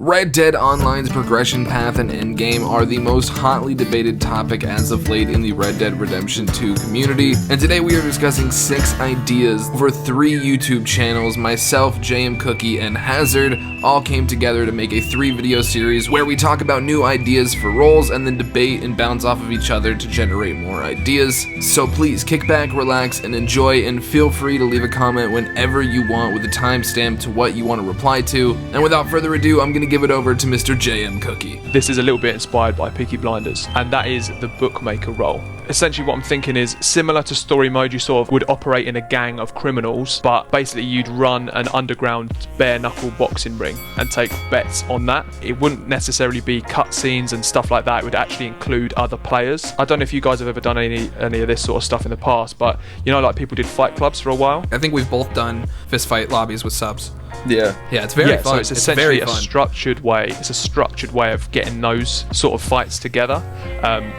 Red Dead Online's progression path and endgame are the most hotly debated topic as of late in the Red Dead Redemption 2 community, and today we are discussing 6 ideas for 3 YouTube channels. Myself, KNUCKLE, and Hazard all came together to make a 3-video series where we talk about new ideas for roles and then debate and bounce off of each other to generate more ideas. So please kick back, relax, and enjoy, and feel free to leave a comment whenever you want with a timestamp to what you want to reply to. And without further ado, I'm going to give it over to Mr. KNUCKLE. This is a little bit inspired by Peaky Blinders, and that is the bookmaker role. Essentially what I'm thinking is similar to story mode, you sort of would operate in a gang of criminals, but basically you'd run an underground bare knuckle boxing ring and take bets on that. It wouldn't necessarily be cutscenes and stuff like that, it would actually include other players. I don't know if you guys have ever done any of this sort of stuff in the past, but you know, like people did fight clubs for a while. I think we've both done fist fight lobbies with subs. Yeah, it's very fun. So it's essentially a structured way. It's a structured way of getting those sort of fights together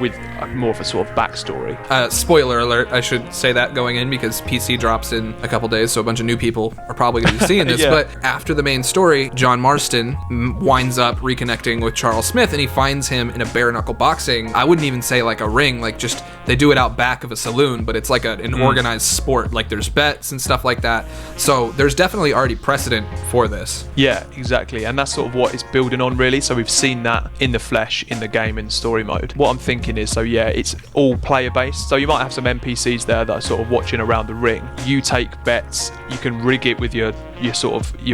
with more of a sort of backstory. Spoiler alert, I should say that going in because PC drops in a couple days, so a bunch of new people are probably going to be seeing this. Yeah. But after the main story, John Marston winds up reconnecting with Charles Smith, and he finds him in a bare knuckle boxing. I wouldn't even say like a ring, like just they do it out back of a saloon, but it's like an organized sport. Like there's bets and stuff like that. So there's definitely already precedent for this. Yeah, exactly, and that's sort of what it's building on really. So we've seen that in the flesh, in the game, in story mode. What I'm thinking is, so yeah, it's all player based, so you might have some NPCs there that are sort of watching around the ring. You take bets, you can rig it with your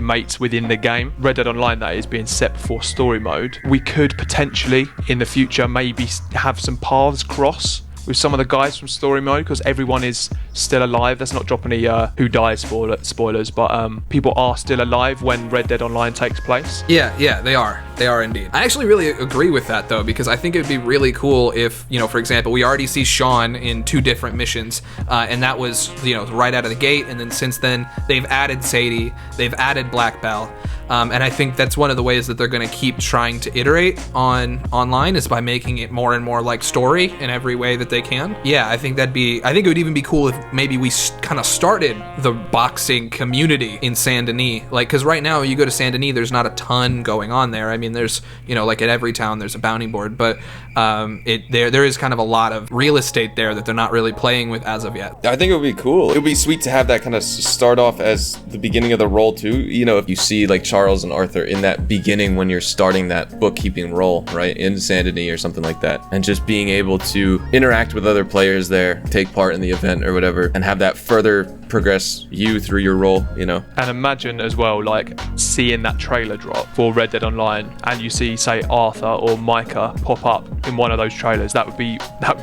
mates within the game. Red Dead Online, that is, being set before story mode. We could potentially in the future maybe have some paths cross with some of the guys from story mode, because everyone is still alive. Let's not drop any who dies spoilers, but people are still alive when Red Dead Online takes place. Yeah, they are indeed. I actually really agree with that though, because I think it would be really cool if, you know, for example, we already see Sean in 2 different missions, and that was, you know, right out of the gate, and then since then they've added Sadie, they've added Black Bell, and I think that's one of the ways that they're going to keep trying to iterate on online is by making it more and more like story in every way that they can. Yeah, I think it would even be cool if maybe we kind of started the boxing community in Saint Denis, like, because right now you go to Saint Denis, there's not a ton going on there. I mean, there's, you know, like at every town there's a bounty board, but there is kind of a lot of real estate there that they're not really playing with as of yet. I think it would be cool. It would be sweet to have that kind of start off as the beginning of the role too. You know, if you see like Charles and Arthur in that beginning when you're starting that bookkeeping role, right, in Saint Denis or something like that, and just being able to interact with other players there, take part in the event or whatever, and have that further progress you through your role, you know. And imagine as well, like, seeing that trailer drop for Red Dead Online, and you see, say, Arthur or Micah pop up in one of those trailers. That would be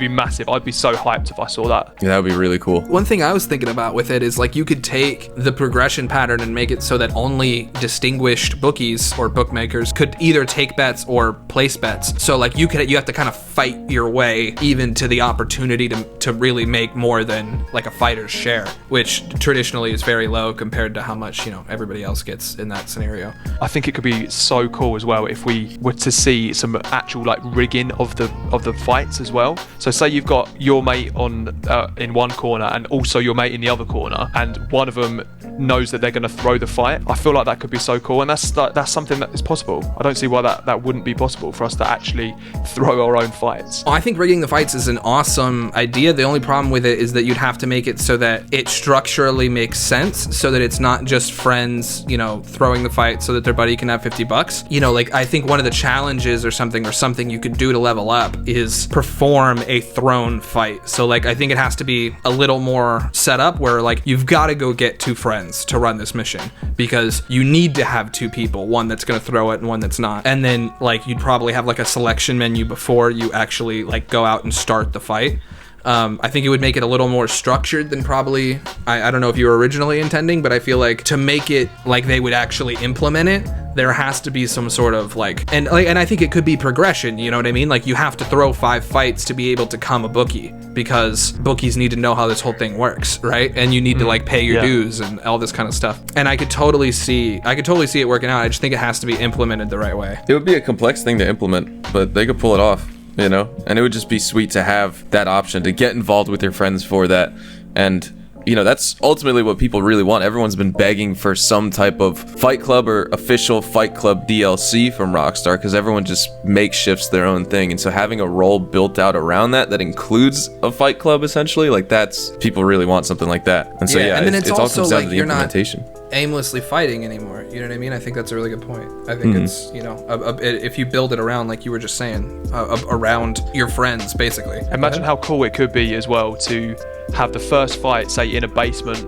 massive. I'd be so hyped if I saw that. Yeah, that would be really cool. One thing I was thinking about with it is, like, you could take the progression pattern and make it so that only distinguished bookies or bookmakers could either take bets or place bets. So, like, you have to kind of fight your way even to the opportunity to really make more than like a fighter's share, which traditionally is very low compared to how much, you know, everybody else gets in that scenario. I think it could be so cool as well if we were to see some actual like rigging of the fights as well. So say you've got your mate on in one corner and also your mate in the other corner, and one of them knows that they're going to throw the fight. I feel like that could be so cool, and that's something that is possible. I don't see why that wouldn't be possible for us to actually throw our own fights. I think rigging the fights is an awesome idea. The only problem with it is that you'd have to make it so that it structurally makes sense, so that it's not just friends, you know, throwing the fight so that their buddy can have $50. You know, like, I think one of the challenges or something you could do to level up is perform a thrown fight. So, like, I think it has to be a little more set up where, like, you've got to go get 2 friends to run this mission, because you need to have 2 people, one that's going to throw it and one that's not. And then, like, you'd probably have like a selection menu before you actually like go out and start the fight. I think it would make it a little more structured than probably, I don't know if you were originally intending, but I feel like to make it like they would actually implement it, there has to be some sort of like, and I think it could be progression, you know what I mean? Like, you have to throw 5 fights to be able to become a bookie, because bookies need to know how this whole thing works, right? And you need to like pay your dues and all this kind of stuff. And I could totally see it working out. I just think it has to be implemented the right way. It would be a complex thing to implement, but they could pull it off, you know? And it would just be sweet to have that option to get involved with your friends for that, and that's ultimately what people really want. Everyone's been begging for some type of Fight Club or official Fight Club DLC from Rockstar, because everyone just makeshifts their own thing. And so having a role built out around that includes a Fight Club, essentially, like that's, people really want something like that. And so and then it's all also comes down like to the you're implementation. not aimlessly fighting anymore. You know what I mean? I think that's a really good point. I think it's, if you build it around, like you were just saying, around your friends, basically. Imagine how cool it could be as well to have the first fight, say, in a basement,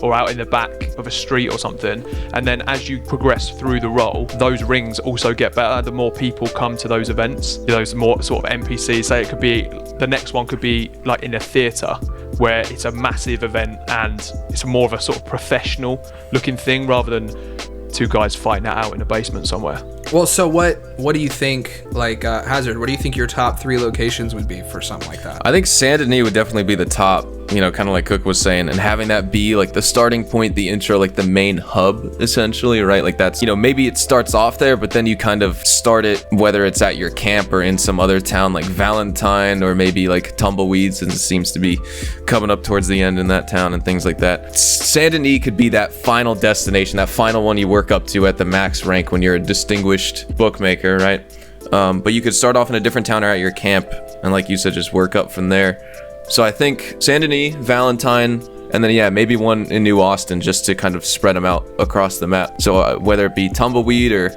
or out in the back of a street or something, and then as you progress through the role, those rings also get better the more people come to those events. Those more sort of NPCs, say it could be, the next one could be like in a theatre, where it's a massive event and it's more of a sort of professional looking thing rather than two guys fighting it out in a basement somewhere. Well, so what do you think, like, Hazard, what do you think your top 3 locations would be for something like that? I think Saint Denis would definitely be the top, kind of like Cook was saying, and having that be like the starting point, the intro, like the main hub, essentially, right? Like that's, maybe it starts off there, but then you kind of start it, whether it's at your camp or in some other town like Valentine, or maybe like Tumbleweeds, and it seems to be coming up towards the end in that town and things like that. Saint Denis could be that final destination, that final one you work up to at the max rank when you're a distinguished bookmaker, right? But you could start off in a different town or at your camp, and like you said, just work up from there. So I think Saint Denis, Valentine, and then maybe one in New Austin, just to kind of spread them out across the map. So whether it be Tumbleweed or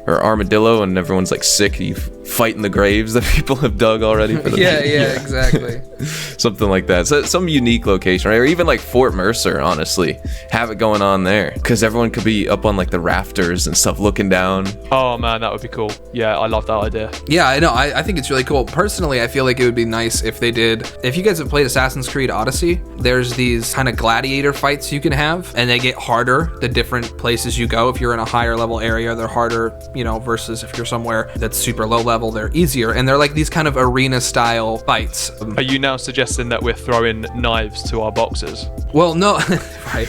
Armadillo, and everyone's like sick, you fighting the graves that people have dug already for the exactly. Something like that. So some unique location, right? Or even like Fort Mercer, honestly, have it going on there, because everyone could be up on like the rafters and stuff looking down. Oh man, that would be cool. Yeah, I love that idea. Yeah, I know. I think it's really cool. Personally, I feel like it would be nice if they did, if you guys have played Assassin's Creed Odyssey, there's these kind of gladiator fights you can have, and they get harder the different places you go. If you're in a higher level area, they're harder, versus if you're somewhere that's super low level, they're easier. And they're like these kind of arena style fights. Are you now suggesting that we're throwing knives to our boxers? Well, no, right.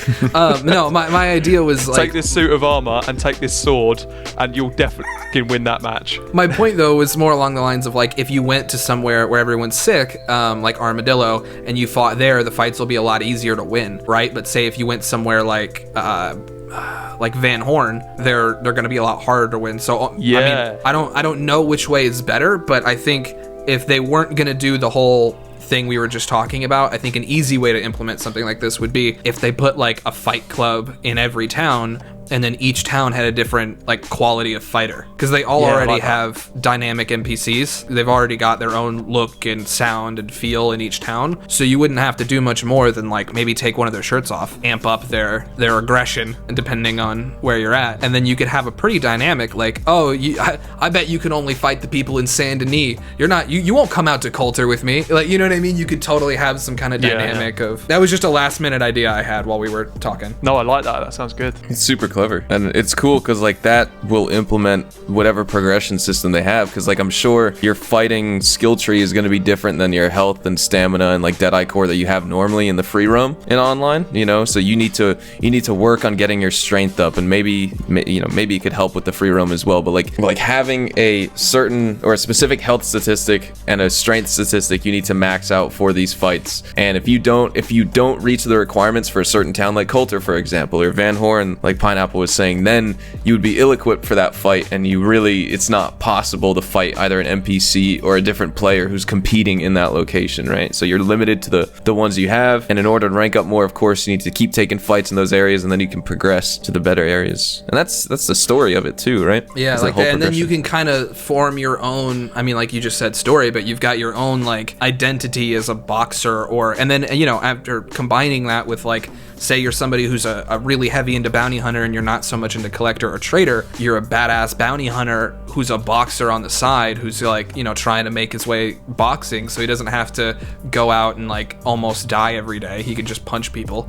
No, my idea was like, take this suit of armor and take this sword, and you'll definitely win that match. My point though was more along the lines of like, if you went to somewhere where everyone's sick, like Armadillo, and you fought there, the fights will be a lot easier to win, right? But say if you went somewhere like Van Horn, they're going to be a lot harder to win. So yeah, I don't know which way is better, but I think if they weren't going to do the whole thing we were just talking about, I think an easy way to implement something like this would be if they put like a fight club in every town, and then each town had a different like quality of fighter, because they all already have dynamic NPCs. They've already got their own look and sound and feel in each town, so you wouldn't have to do much more than like maybe take one of their shirts off, amp up their aggression, and depending on where you're at, and then you could have a pretty dynamic like, I bet you can only fight the people in Saint Denis. You won't come out to Coulter with me, like, you know what I mean? You could totally have some kind of dynamic of that. Was just a last minute idea I had while we were talking. No, I like that. That sounds good. It's super clever. And it's cool because like that will implement whatever progression system they have, because like I'm sure your fighting skill tree is going to be different than your health and stamina and like Deadeye core that you have normally in the free roam in online, so you need to work on getting your strength up, and maybe it could help with the free roam as well. But like having a certain or a specific health statistic and a strength statistic you need to max out for these fights, and if you don't reach the requirements for a certain town like Coulter, for example, or Van Horn, like Pineapple was saying, then you would be ill-equipped for that fight, and it's not possible to fight either an NPC or a different player who's competing in that location, right? So you're limited to the ones you have, and in order to rank up more, of course, you need to keep taking fights in those areas, and then you can progress to the better areas. And that's the story of it too, right? Yeah, like that, and then you can kind of form your own, I mean, like you just said story, but you've got your own like identity as a boxer, and then after combining that with like, say you're somebody who's a really heavy into bounty hunter and you're not so much into collector or trader, you're a badass bounty hunter who's a boxer on the side, who's like, trying to make his way boxing, so he doesn't have to go out and like almost die every day. He could just punch people,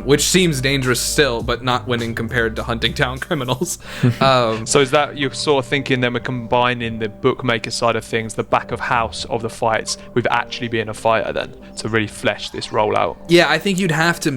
which seems dangerous still, but not when compared to hunting down criminals. So is that you're sort of thinking then we're combining the bookmaker side of things, the back of house of the fights, with actually being a fighter then, to really flesh this role out? Yeah, I think you'd have to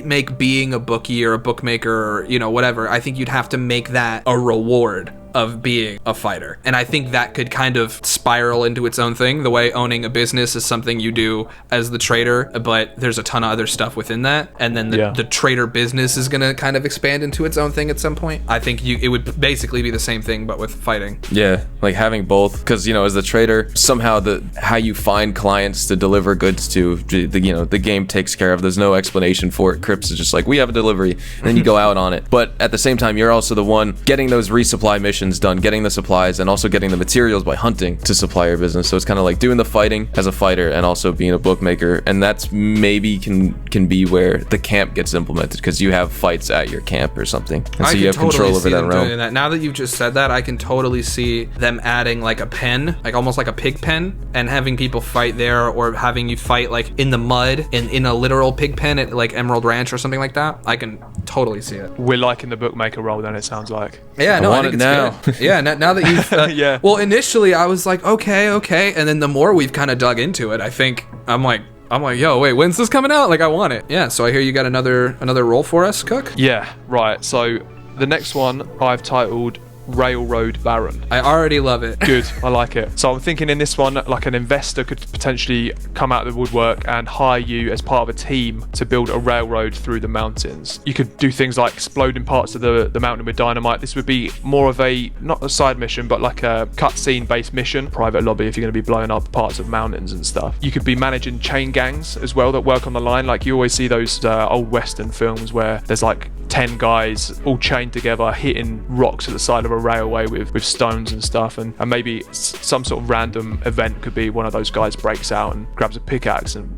make being a bookie or a bookmaker or whatever, I think you'd have to make that a reward of being a fighter. And I think that could kind of spiral into its own thing, the way owning a business is something you do as the trader, but there's a ton of other stuff within that. And then the trader business is going to kind of expand into its own thing at some point. I think it would basically be the same thing, but with fighting. Yeah, like having both, because, you know, as the trader, somehow how you find clients to deliver goods to, the game takes care of. There's no explanation for it. Crips is just like, we have a delivery, and then you go out on it. But at the same time, you're also the one getting those resupply missions done, getting the supplies, and also getting the materials by hunting to supply your business. So it's kind of like doing the fighting as a fighter and also being a bookmaker. And that's maybe can be where the camp gets implemented, because you have fights at your camp or something. And so you have control over that realm. That. Now that you've just said that, I can totally see them adding like a pen, like almost like a pig pen, and having people fight there, or having you fight like in the mud in a literal pig pen at like Emerald Ranch or something like that. I can totally see it. We're liking the bookmaker role then, it sounds like. Yeah, no, I think it's now. good. Yeah, now that you've yeah. Well, initially I was like, okay, and then the more we've kind of dug into it, I think I'm like, yo, wait, when's this coming out? Like, I want it. Yeah, so I hear you got another role for us, Cook? Yeah, right. So the next one I've titled Railroad Baron. I already love it. Good, I like it. So I'm thinking in this one, like an investor could potentially come out of the woodwork and hire you as part of a team to build a railroad through the mountains. You could do things like exploding parts of the mountain with dynamite. This would be more of not a side mission, but like a cutscene based mission, private lobby if you're going to be blowing up parts of mountains and stuff. You could be managing chain gangs as well that work on the line. Like you always see those old Western films where there's like 10 guys all chained together hitting rocks at the side of a railway with stones and stuff, and maybe some sort of random event could be one of those guys breaks out and grabs a pickaxe and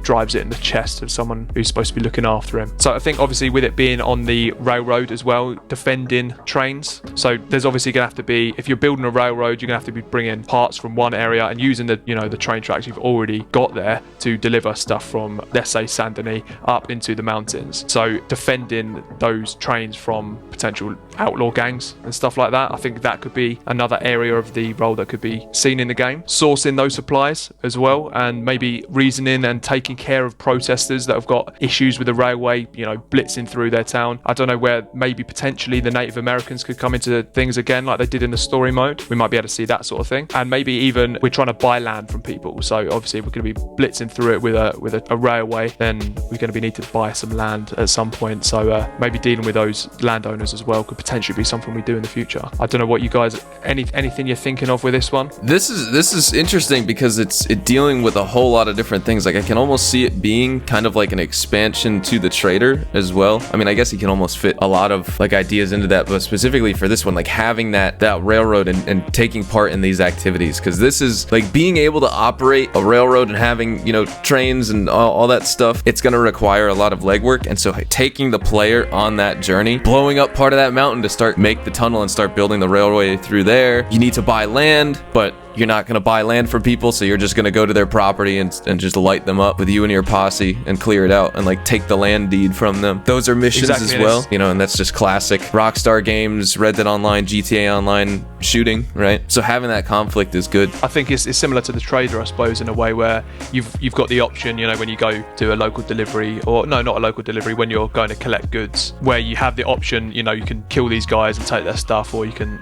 drives it in the chest of someone who's supposed to be looking after him. So I think obviously with it being on the railroad as well, defending trains, so there's obviously gonna have to be, if you're building a railroad, you're gonna have to be bringing parts from one area and using the the train tracks you've already got there to deliver stuff from, let's say, Saint Denis up into the mountains. So defending those trains from potential outlaw gangs and stuff like that, I think that could be another area of the role that could be seen in the game. Sourcing those supplies as well, and maybe reasoning and taking care of protesters that have got issues with the railway, blitzing through their town. I don't know, where maybe potentially the Native Americans could come into things again like they did in the story mode. We might be able to see that sort of thing. And maybe even we're trying to buy land from people, so obviously if we're going to be blitzing through it with a railway, then we're going to need to buy some land at some point. So maybe dealing with those landowners as well could potentially be something we do in the future. I don't know what you guys, anything you're thinking of with this one? This is interesting because it's dealing with a whole lot of different things. Like I can almost see it being kind of like an expansion to the trader as well. I mean, I guess you can almost fit a lot of like ideas into that, but specifically for this one, like having that railroad and taking part in these activities, because this is like being able to operate a railroad and having trains and all that stuff. It's going to require a lot of legwork, and so taking the player on that journey, blowing up part of that mountain to make the tunnel and start building the railway through there. You need to buy land, but you're not going to buy land from people, so you're just going to go to their property and just light them up with you and your posse and clear it out and like take the land deed from them. Those are missions as well, and that's just classic Rockstar games, Red Dead Online, GTA Online shooting, right? So having that conflict is good. I think it's similar to the trader, I suppose, in a way where you've got the option, when you go to a local delivery, or no, not a local delivery, when you're going to collect goods, where you have the option, you can kill these guys and take their stuff, or you can,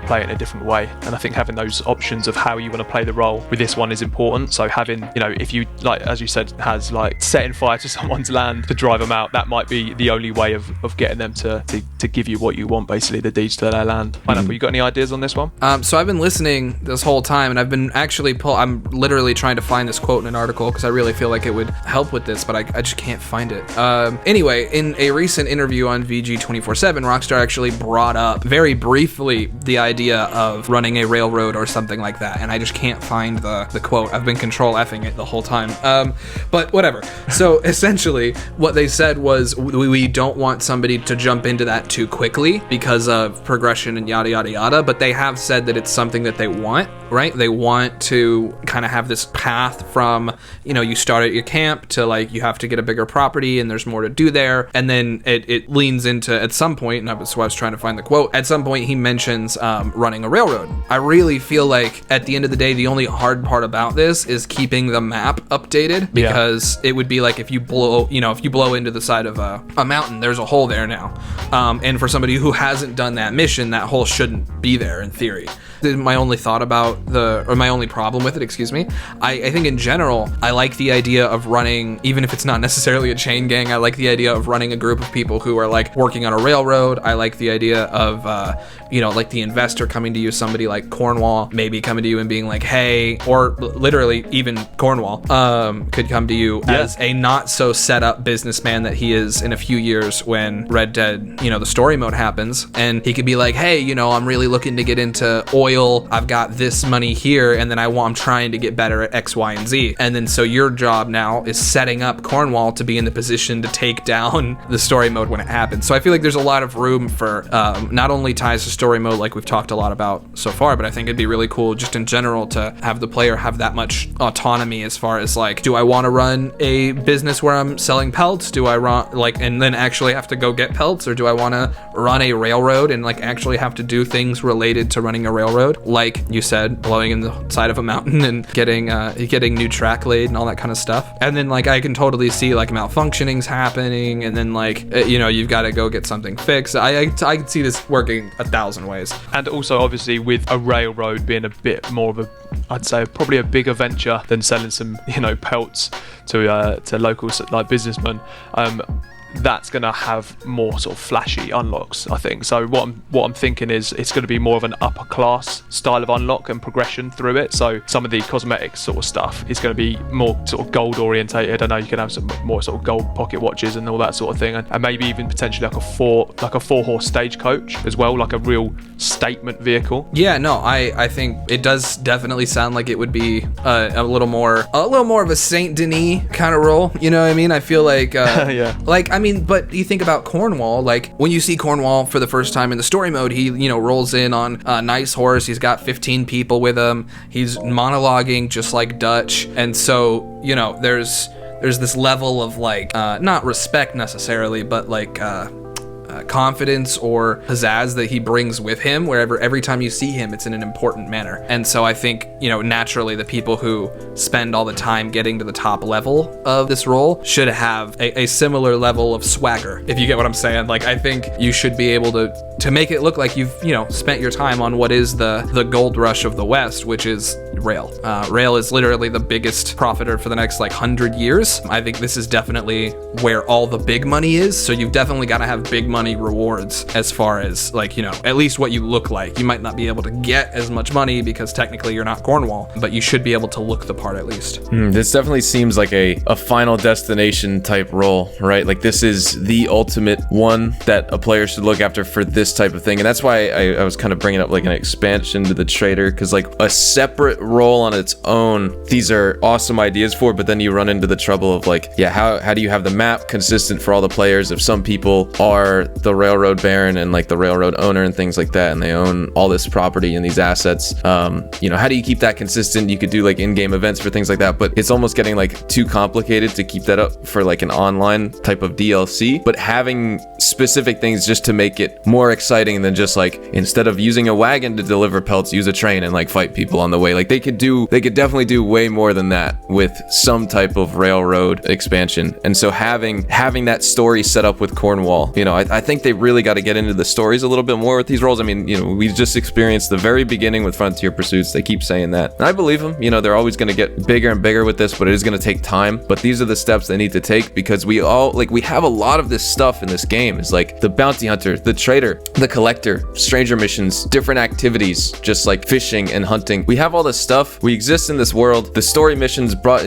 play it in a different way. And I think having those options of how you want to play the role with this one is important. So having, if you, like as you said, has like setting fire to someone's land to drive them out, that might be the only way of getting them to give you what you want, basically the deeds to their land. Pineapple, you got any ideas on this one? So I've been listening this whole time, and I've been actually I'm literally trying to find this quote in an article because I really feel like it would help with this, but I just can't find it. Anyway, in a recent interview on VG 24/7, Rockstar actually brought up very briefly the idea of running a railroad or something like that, and I just can't find the quote. I've been control F'ing it the whole time, but whatever. So essentially what they said was we don't want somebody to jump into that too quickly because of progression and yada yada yada, but they have said that it's something that they want, right? They want to kind of have this path from, you start at your camp to like you have to get a bigger property and there's more to do there, and then it leans into, at some point, and that's why I was trying to find the quote, at some point he mentions running a railroad. I really feel like at the end of the day, the only hard part about this is keeping the map updated, because it would be like if you blow into the side of a mountain, there's a hole there now. And for somebody who hasn't done that mission, that hole shouldn't be there in theory. My only thought about my only problem with it, excuse me, I think in general, I like the idea of running, even if it's not necessarily a chain gang, I like the idea of running a group of people who are like working on a railroad. I like the idea of, like the investor coming to you, somebody like Cornwall, maybe coming to you and being like, hey, or literally even Cornwall could come to you as a not so set up businessman that he is in a few years when Red Dead, the story mode happens. And he could be like, hey, I'm really looking to get into oil. I've got this money here, and then I'm trying to get better at X, Y, and Z. And then so your job now is setting up Cornwall to be in the position to take down the story mode when it happens. So I feel like there's a lot of room for not only ties to story mode like we've talked a lot about so far, but I think it'd be really cool just in general to have the player have that much autonomy as far as like, do I want to run a business where I'm selling pelts? Do I run and then actually have to go get pelts, or do I want to run a railroad and like actually have to do things related to running a railroad, like you said, blowing in the side of a mountain and getting new track laid and all that kind of stuff. And then like I can totally see like malfunctionings happening, and then like you've got to go get something fixed. I can see this working 1,000 ways. And also obviously with a railroad being a bit more of I'd say probably a bigger venture than selling some pelts to local like businessmen. That's going to have more sort of flashy unlocks, I think. So what I'm thinking is it's going to be more of an upper class style of unlock and progression through it. So some of the cosmetic sort of stuff is going to be more sort of gold orientated. I know you can have some more sort of gold pocket watches and all that sort of thing, and maybe even potentially like a four horse stagecoach as well, like a real statement vehicle. Yeah, no, I think it does definitely sound like it would be a little more of a Saint Denis kind of role. You know what I mean? I feel like but you think about Cornwall, like when you see Cornwall for the first time in the story mode, he, rolls in on a nice horse. He's got 15 people with him. He's monologuing just like Dutch. And so, there's this level of like, not respect necessarily, but like, confidence or pizzazz that he brings with him wherever every time you see him, it's in an important manner. And so I think naturally the people who spend all the time getting to the top level of this role should have a similar level of swagger, if you get what I'm saying. Like I think you should be able to make it look like you've spent your time on what is the gold rush of the West, which is rail. Rail is literally the biggest profiter for the next 100 years. I think this is definitely where all the big money is. So you've definitely got to have big money rewards as far as at least what you look like. You might not be able to get as much money because technically you're not Cornwall, but you should be able to look the part at least. This definitely seems like a final destination type role, right? Like this is the ultimate one that a player should look after for this type of thing. And that's why I was kind of bringing up like an expansion to the trader, because like a separate role on its own, these are awesome ideas for, but then you run into the trouble of like, how do you have the map consistent for all the players if some people are the railroad baron and like the railroad owner and things like that, and they own all this property and these assets? How do you keep that consistent? You could do like in-game events for things like that, but it's almost getting like too complicated to keep that up for like an online type of DLC. But having specific things just to make it more exciting than just like, instead of using a wagon to deliver pelts, use a train and like fight people on the way. Like they could definitely do way more than that with some type of railroad expansion. And so having that story set up with Cornwall, I think they really got to get into the stories a little bit more with these roles. I mean, we just experienced the very beginning with Frontier Pursuits. They keep saying that, and I believe them. They're always going to get bigger and bigger with this, but it is going to take time. But these are the steps they need to take, because we have a lot of this stuff in this game. It's like the bounty hunter, the trader, the collector, stranger missions, different activities, just like fishing and hunting. We have all this stuff. We exist in this world. The story missions brought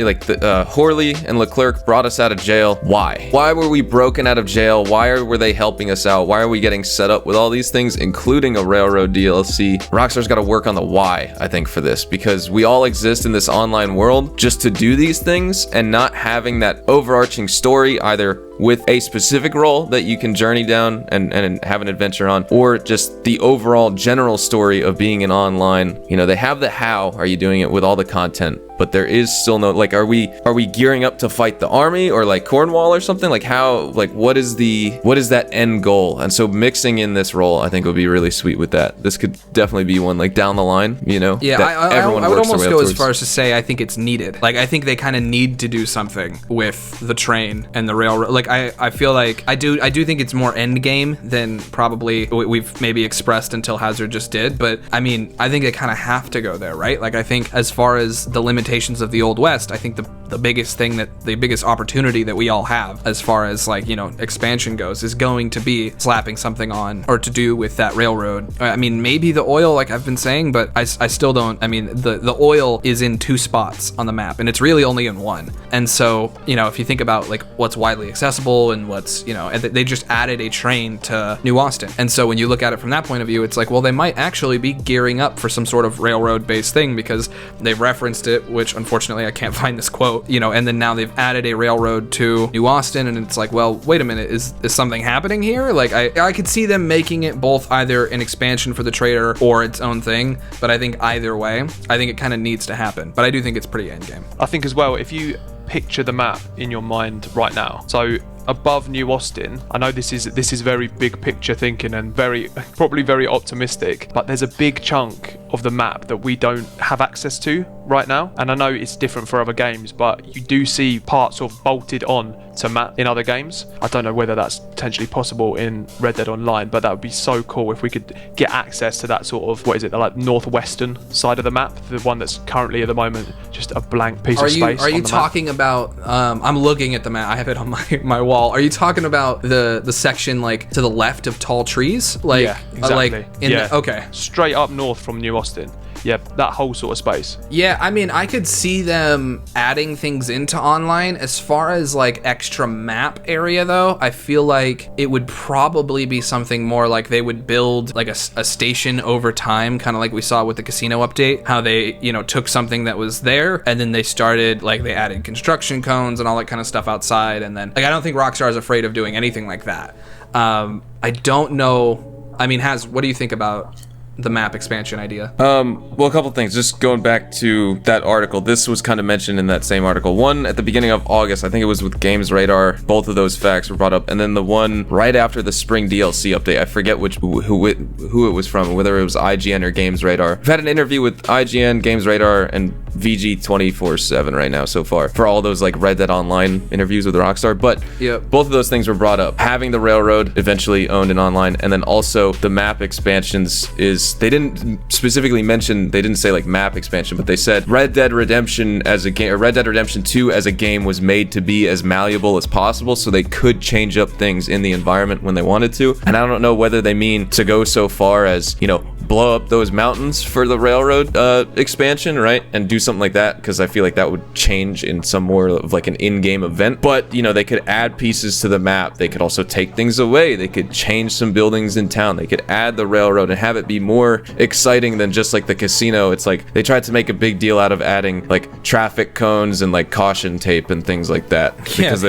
Horley and Leclerc brought us out of jail. Why were we broken out of jail? Why were they helping us out? Why are we getting set up with all these things, including a railroad DLC? Rockstar's got to work on the why, I think, for this, because we all exist in this online world just to do these things, and not having that overarching story either with a specific role that you can journey down and have an adventure on, or just the overall general story of being an online. They have the how are you doing it with all the content, but there is still no, like, are we gearing up to fight the army or like Cornwall or something? Like how, like what is that end goal? And so mixing in this role, I think would be really sweet with that. This could definitely be one like down the line, you know? Yeah, I would almost go as far as to say I think it's needed. Like I think they kind of need to do something with the train and the railroad. Like I feel like I do think it's more end game than probably we've maybe expressed until Hazard just did. But I mean, I think they kind of have to go there, right? Like I think as far as the limitations of the Old West, I think the biggest opportunity that we all have as far as like, you know, expansion goes is going to be slapping something on or to do with that railroad. I mean, maybe the oil, like I've been saying, but I still don't. I mean, the oil is in 2 spots on the map and it's really only in 1. And so, you know, if you think about like what's widely accessible and what's, you know, they just added a train to New Austin. And so when you look at it from that point of view, it's like, well, they might actually be gearing up for some sort of railroad based thing because they've referenced it, which unfortunately I can't find this quote, you know, and then now they've added a railroad to New Austin and it's like, well, wait a minute, is something happening here? Like I could see them making it both either an expansion for the trader or its own thing, but I think either way, I think it kind of needs to happen. But I do think it's pretty endgame. I think as well, if you picture the map in your mind right now, so above New Austin, I know this is very big picture thinking and probably very optimistic, but there's a big chunk of the map that we don't have access to right now. And I know it's different for other games, but you do see parts sort of bolted on to map in other games. I don't know whether that's potentially possible in Red Dead Online, but that would be so cool if we could get access to that sort of, what is it, the like northwestern side of the map, the one that's currently at the moment just a blank piece of space. Are you talking about? I'm looking at the map. I have it on my wall. Are you talking about the section like to the left of tall trees? Like, yeah, exactly. Okay. Straight up north from New Austin. Yeah, that whole sort of space. Yeah, I mean, I could see them adding things into online. As far as like extra map area though, I feel like it would probably be something more like they would build like a station over time, kind of like we saw with the casino update, how they, you know, took something that was there and then they started, like they added construction cones and all that kind of stuff outside. And then like, I don't think Rockstar is afraid of doing anything like that. I don't know. I mean, what do you think about the map expansion idea? Well, a couple things. Just going back to that article, this was kind of mentioned in that same article. One at the beginning of August, I think it was with Games Radar. Both of those facts were brought up, and then the one right after the spring DLC update. I forget who it was from, whether it was IGN or Games Radar. We've had an interview with IGN, Games Radar, and VG 24/7 right now so far for all those like Red Dead Online interviews with Rockstar. But both of those things were brought up. Having the railroad eventually owned in online, and then also the map expansions they didn't specifically mention, they didn't say like map expansion, but they said Red Dead Redemption as a game, or Red Dead Redemption 2 as a game was made to be as malleable as possible, so they could change up things in the environment when they wanted to. And I don't know whether they mean to go so far as, you know, blow up those mountains for the railroad expansion, right? And do something like that, because I feel like that would change in some more of like an in-game event. But, you know, they could add pieces to the map. They could also take things away. They could change some buildings in town. They could add the railroad and have it be more exciting than just like the casino. It's like they tried to make a big deal out of adding like traffic cones and like caution tape and things like that, because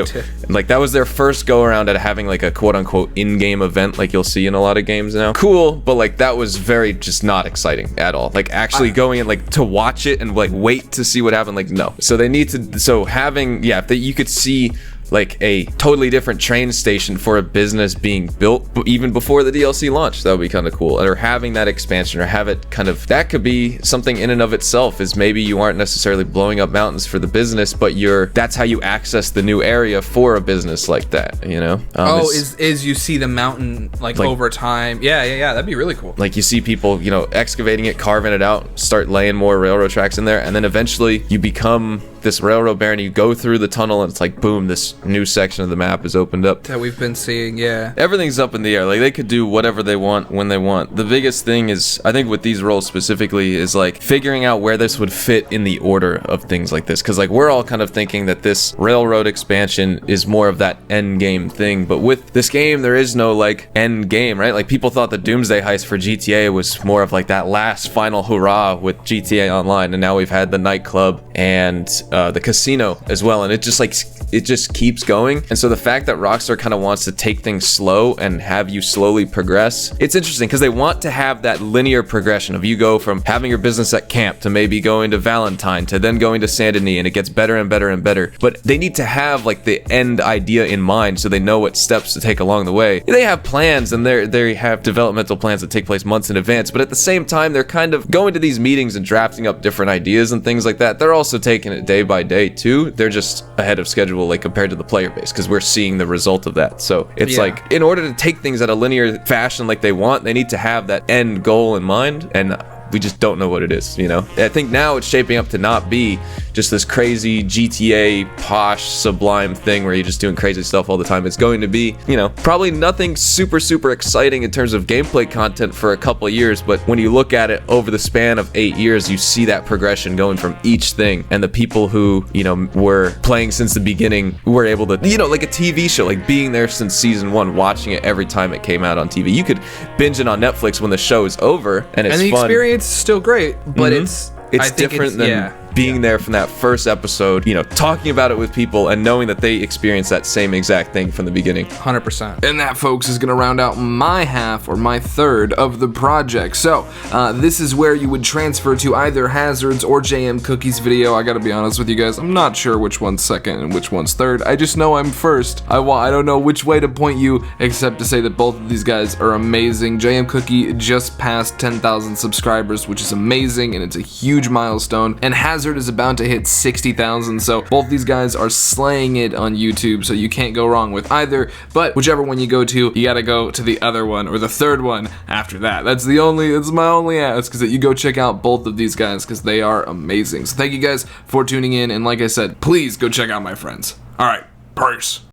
like that was their first go around at having like a quote-unquote in-game event like you'll see in a lot of games now. Cool, but like that was very just not exciting at all. Like actually going in like to watch it and like wait to see what happened, like no. So they need to, so having, yeah, that you could see like a totally different train station for a business being built even before the DLC launch. That would be kind of cool. Or having that expansion, or have it kind of, that could be something in and of itself, is maybe you aren't necessarily blowing up mountains for the business, but that's how you access the new area for a business like that, you know? Is you see the mountain like over time. Yeah, that'd be really cool. Like you see people, you know, excavating it, carving it out, start laying more railroad tracks in there, and then eventually you become this railroad baron. You go through the tunnel and it's like boom, this new section of the map is opened up that we've been seeing. Yeah, everything's up in the air. Like they could do whatever they want when they want. The biggest thing is, I think with these roles specifically, is like figuring out where this would fit in the order of things like this, because like we're all kind of thinking that this railroad expansion is more of that end game thing, but with this game there is no like end game, right? Like people thought the Doomsday Heist for GTA was more of like that last final hurrah with GTA Online, and now we've had the nightclub and the casino as well, and it just like it just keeps going. And so the fact that Rockstar kind of wants to take things slow and have you slowly progress, it's interesting because they want to have that linear progression of you go from having your business at camp to maybe going to Valentine to then going to Saint Denis, and it gets better and better and better. But they need to have like the end idea in mind so they know what steps to take along the way. They have plans and they have developmental plans that take place months in advance, but at the same time they're kind of going to these meetings and drafting up different ideas and things like that. They're also taking it day by day too. They're just ahead of schedule like compared to the player base because we're seeing the result of that. So it's like in order to take things at a linear fashion like they want, they need to have that end goal in mind, and we just don't know what it is, you know? I think now it's shaping up to not be just this crazy GTA posh sublime thing where you're just doing crazy stuff all the time. It's going to be, you know, probably nothing super exciting in terms of gameplay content for a couple of years, but when you look at it over the span of 8 years, you see that progression going from each thing, and the people who, you know, were playing since the beginning were able to, you know, like a TV show, like being there since season 1, watching it every time it came out on TV. You could binge it on Netflix when the show is over, and it's and the fun. Experience is still great, but It's different than being there from that first episode, you know, talking about it with people and knowing that they experienced that same exact thing from the beginning. 100%. And that, folks, is going to round out my half or my third of the project. So this is where you would transfer to either Hazard's or JM Cookie's video. I gotta be honest with you guys, I'm not sure which one's second and which one's third. I just know I'm first. I don't know which way to point you except to say that both of these guys are amazing. JM Cookie just passed 10,000 subscribers, which is amazing, and it's a huge milestone. And Hazard is about to hit 60,000, so both these guys are slaying it on YouTube, so you can't go wrong with either. But whichever one you go to, you gotta go to the other one or the third one after that. It's my only ask, is that you go check out both of these guys because they are amazing. So thank you guys for tuning in, and like I said, please go check out my friends. All right, peace.